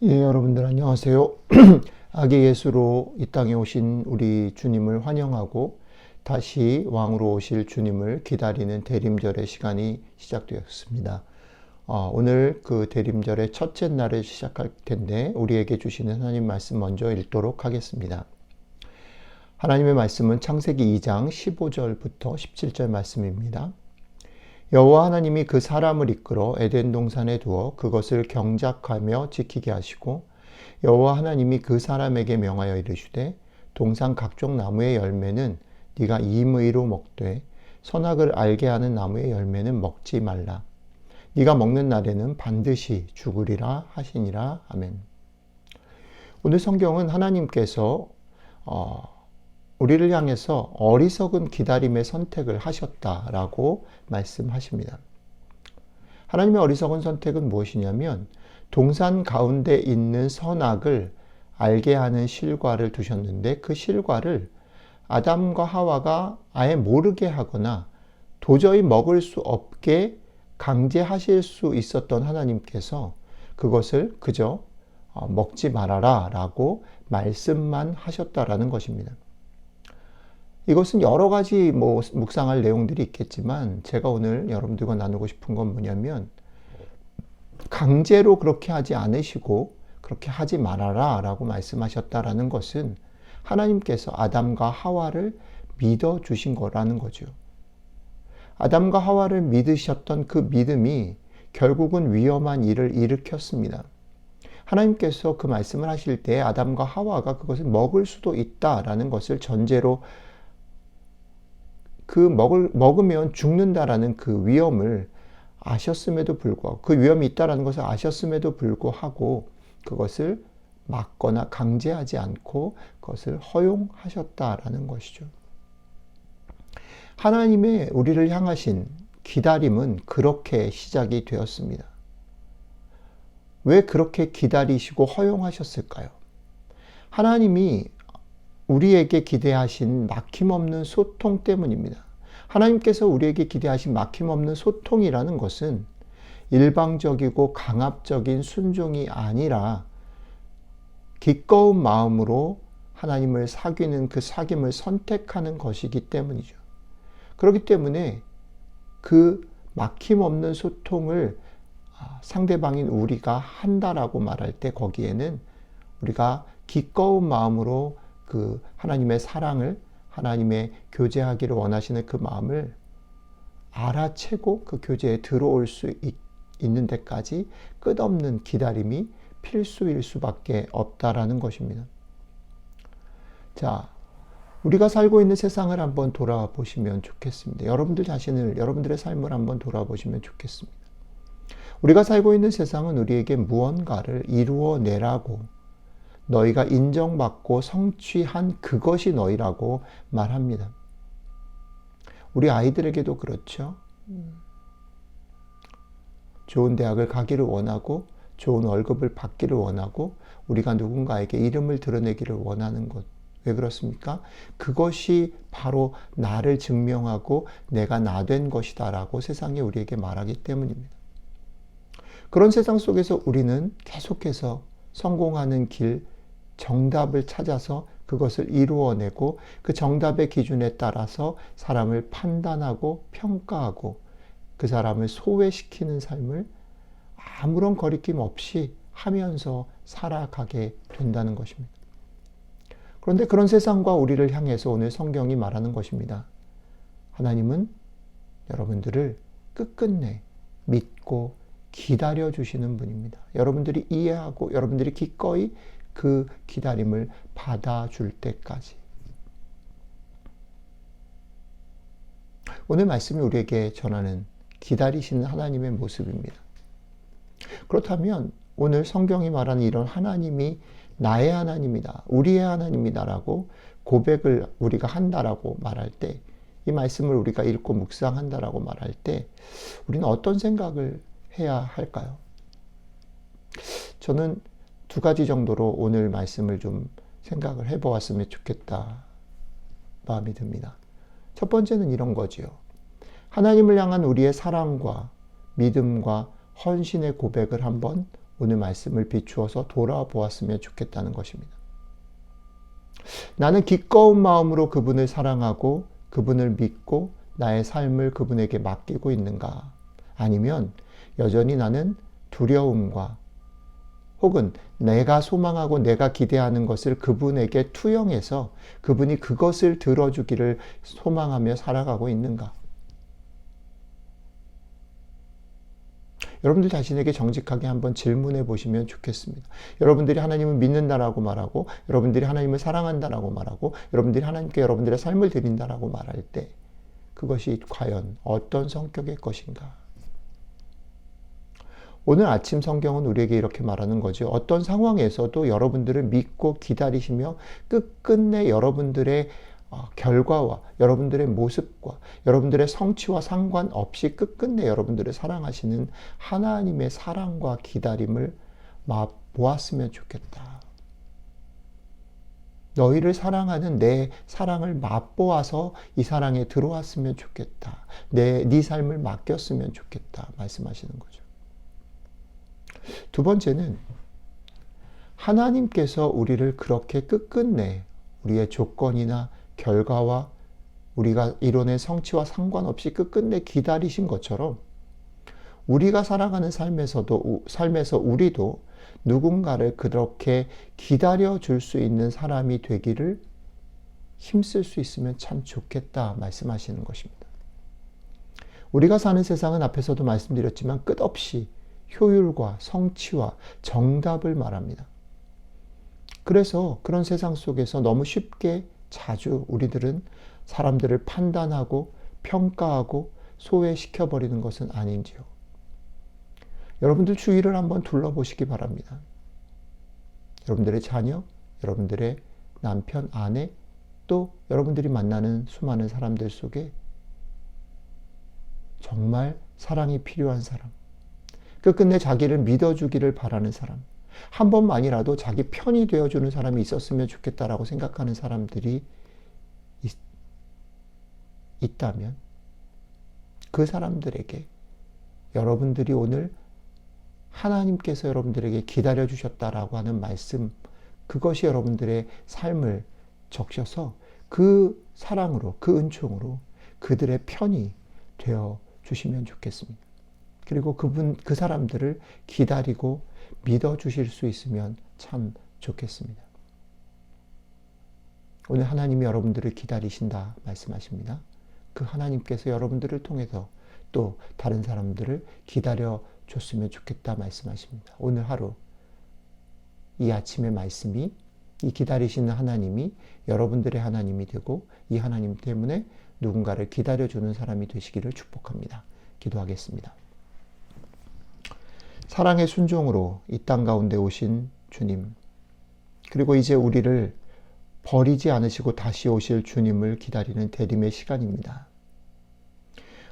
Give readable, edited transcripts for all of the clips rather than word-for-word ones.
예, 여러분들 안녕하세요. 악의 예수로 이 땅에 오신 우리 주님을 환영하고 다시 왕으로 오실 주님을 기다리는 대림절의 시간이 시작되었습니다. 오늘 그 대림절의 첫째 날을 시작할 텐데 우리에게 주시는 하나님 말씀 먼저 읽도록 하겠습니다. 하나님의 말씀은 창세기 2장 15절부터 17절 말씀입니다. 여호와 하나님이 그 사람을 이끌어 에덴 동산에 두어 그것을 경작하며 지키게 하시고 여호와 하나님이 그 사람에게 명하여 이르시되 동산 각종 나무의 열매는 네가 임의로 먹되 선악을 알게 하는 나무의 열매는 먹지 말라. 네가 먹는 날에는 반드시 죽으리라 하시니라. 아멘. 오늘 성경은 하나님께서 우리를 향해서 어리석은 기다림의 선택을 하셨다라고 말씀하십니다. 하나님의 어리석은 선택은 무엇이냐면 동산 가운데 있는 선악을 알게 하는 실과를 두셨는데 그 실과를 아담과 하와가 아예 모르게 하거나 도저히 먹을 수 없게 강제하실 수 있었던 하나님께서 그것을 그저 먹지 말아라 라고 말씀만 하셨다라는 것입니다. 이것은 여러 가지 묵상할 내용들이 있겠지만 제가 오늘 여러분들과 나누고 싶은 건 뭐냐면 강제로 그렇게 하지 않으시고 그렇게 하지 말아라 라고 말씀하셨다라는 것은 하나님께서 아담과 하와를 믿어주신 거라는 거죠. 아담과 하와를 믿으셨던 그 믿음이 결국은 위험한 일을 일으켰습니다. 하나님께서 그 말씀을 하실 때 아담과 하와가 그것을 먹을 수도 있다라는 것을 전제로 먹으면 죽는다라는 그 위험을 아셨음에도 불구하고 그 위험이 있다라는 것을 아셨음에도 불구하고 그것을 막거나 강제하지 않고 그것을 허용하셨다라는 것이죠. 하나님의 우리를 향하신 기다림은 그렇게 시작이 되었습니다. 왜 그렇게 기다리시고 허용하셨을까요? 하나님이 우리에게 기대하신 막힘없는 소통 때문입니다. 하나님께서 우리에게 기대하신 막힘없는 소통이라는 것은 일방적이고 강압적인 순종이 아니라 기꺼운 마음으로 하나님을 사귀는 그 사귐을 선택하는 것이기 때문이죠. 그렇기 때문에 그 막힘없는 소통을 상대방인 우리가 한다라고 말할 때 거기에는 우리가 기꺼운 마음으로 그 하나님의 사랑을 하나님의 교제하기를 원하시는 그 마음을 알아채고 그 교제에 들어올 수 있는 데까지 끝없는 기다림이 필수일 수밖에 없다라는 것입니다. 자, 우리가 살고 있는 세상을 한번 돌아보시면 좋겠습니다. 여러분들 자신을, 여러분들의 삶을 한번 돌아보시면 좋겠습니다. 우리가 살고 있는 세상은 우리에게 무언가를 이루어내라고 너희가 인정받고 성취한 그것이 너희라고 말합니다. 우리 아이들에게도 그렇죠. 좋은 대학을 가기를 원하고 좋은 월급을 받기를 원하고 우리가 누군가에게 이름을 드러내기를 원하는 것. 왜 그렇습니까? 그것이 바로 나를 증명하고 내가 나 된 것이다 라고 세상이 우리에게 말하기 때문입니다. 그런 세상 속에서 우리는 계속해서 성공하는 길, 정답을 찾아서 그것을 이루어내고 그 정답의 기준에 따라서 사람을 판단하고 평가하고 그 사람을 소외시키는 삶을 아무런 거리낌 없이 하면서 살아가게 된다는 것입니다. 그런데 그런 세상과 우리를 향해서 오늘 성경이 말하는 것입니다. 하나님은 여러분들을 끝끝내 믿고 기다려주시는 분입니다. 여러분들이 이해하고 여러분들이 기꺼이 그 기다림을 받아줄 때까지. 오늘 말씀이 우리에게 전하는 기다리시는 하나님의 모습입니다. 그렇다면 오늘 성경이 말하는 이런 하나님이 나의 하나님이다, 우리의 하나님이다라고 고백을 우리가 한다라고 말할 때, 이 말씀을 우리가 읽고 묵상한다라고 말할 때 우리는 어떤 생각을 해야 할까요? 저는 두 가지 정도로 오늘 말씀을 좀 생각을 해보았으면 좋겠다 마음이 듭니다. 첫 번째는 이런 거지요. 하나님을 향한 우리의 사랑과 믿음과 헌신의 고백을 한번 오늘 말씀을 비추어서 돌아보았으면 좋겠다는 것입니다. 나는 기꺼운 마음으로 그분을 사랑하고 그분을 믿고 나의 삶을 그분에게 맡기고 있는가? 아니면 여전히 나는 두려움과 혹은 내가 소망하고 내가 기대하는 것을 그분에게 투영해서 그분이 그것을 들어주기를 소망하며 살아가고 있는가? 여러분들 자신에게 정직하게 한번 질문해 보시면 좋겠습니다. 여러분들이 하나님을 믿는다라고 말하고, 여러분들이 하나님을 사랑한다라고 말하고, 여러분들이 하나님께 여러분들의 삶을 드린다라고 말할 때 그것이 과연 어떤 성격의 것인가? 오늘 아침 성경은 우리에게 이렇게 말하는 거죠. 어떤 상황에서도 여러분들을 믿고 기다리시며 끝끝내 여러분들의 결과와 여러분들의 모습과 여러분들의 성취와 상관없이 끝끝내 여러분들을 사랑하시는 하나님의 사랑과 기다림을 맛보았으면 좋겠다. 너희를 사랑하는 내 사랑을 맛보아서 이 사랑에 들어왔으면 좋겠다. 네 삶을 맡겼으면 좋겠다. 말씀하시는 거죠. 두 번째는 하나님께서 우리를 그렇게 끝끝내 우리의 조건이나 결과와 우리가 이뤄낸 성취와 상관없이 끝끝내 기다리신 것처럼 우리가 살아가는 삶에서 우리도 누군가를 그렇게 기다려줄 수 있는 사람이 되기를 힘쓸 수 있으면 참 좋겠다 말씀하시는 것입니다. 우리가 사는 세상은 앞에서도 말씀드렸지만 끝없이 효율과 성취와 정답을 말합니다. 그래서 그런 세상 속에서 너무 쉽게 자주 우리들은 사람들을 판단하고 평가하고 소외시켜버리는 것은 아닌지요. 여러분들 주위를 한번 둘러보시기 바랍니다. 여러분들의 자녀, 여러분들의 남편, 아내, 또 여러분들이 만나는 수많은 사람들 속에 정말 사랑이 필요한 사람, 끝끝내 자기를 믿어주기를 바라는 사람, 한 번만이라도 자기 편이 되어주는 사람이 있었으면 좋겠다라고 생각하는 사람들이 있다면 그 사람들에게 여러분들이 오늘 하나님께서 여러분들에게 기다려주셨다라고 하는 말씀, 그것이 여러분들의 삶을 적셔서 그 사랑으로, 그 은총으로 그들의 편이 되어 주시면 좋겠습니다. 그리고 그 사람들을 기다리고 믿어주실 수 있으면 참 좋겠습니다. 오늘 하나님이 여러분들을 기다리신다 말씀하십니다. 그 하나님께서 여러분들을 통해서 또 다른 사람들을 기다려 줬으면 좋겠다 말씀하십니다. 오늘 하루 이 아침의 말씀이 이 기다리시는 하나님이 여러분들의 하나님이 되고 이 하나님 때문에 누군가를 기다려주는 사람이 되시기를 축복합니다. 기도하겠습니다. 사랑의 순종으로 이 땅 가운데 오신 주님, 그리고 이제 우리를 버리지 않으시고 다시 오실 주님을 기다리는 대림의 시간입니다.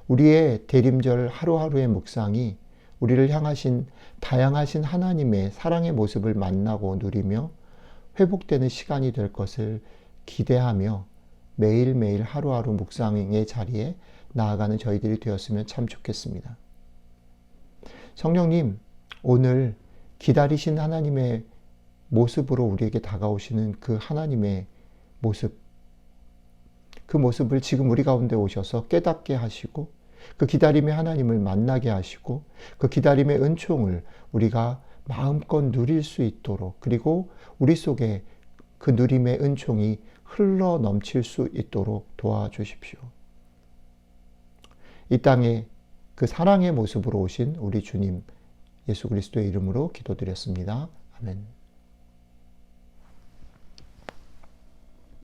우리의 대림절 하루하루의 묵상이 우리를 향하신 다양하신 하나님의 사랑의 모습을 만나고 누리며 회복되는 시간이 될 것을 기대하며 매일매일 하루하루 묵상의 자리에 나아가는 저희들이 되었으면 참 좋겠습니다. 성령님, 오늘 기다리신 하나님의 모습으로 우리에게 다가오시는 그 하나님의 모습, 그 모습을 지금 우리 가운데 오셔서 깨닫게 하시고 그 기다림의 하나님을 만나게 하시고 그 기다림의 은총을 우리가 마음껏 누릴 수 있도록, 그리고 우리 속에 그 누림의 은총이 흘러 넘칠 수 있도록 도와주십시오. 이 땅에 그 사랑의 모습으로 오신 우리 주님 예수 그리스도의 이름으로 기도드렸습니다. 아멘.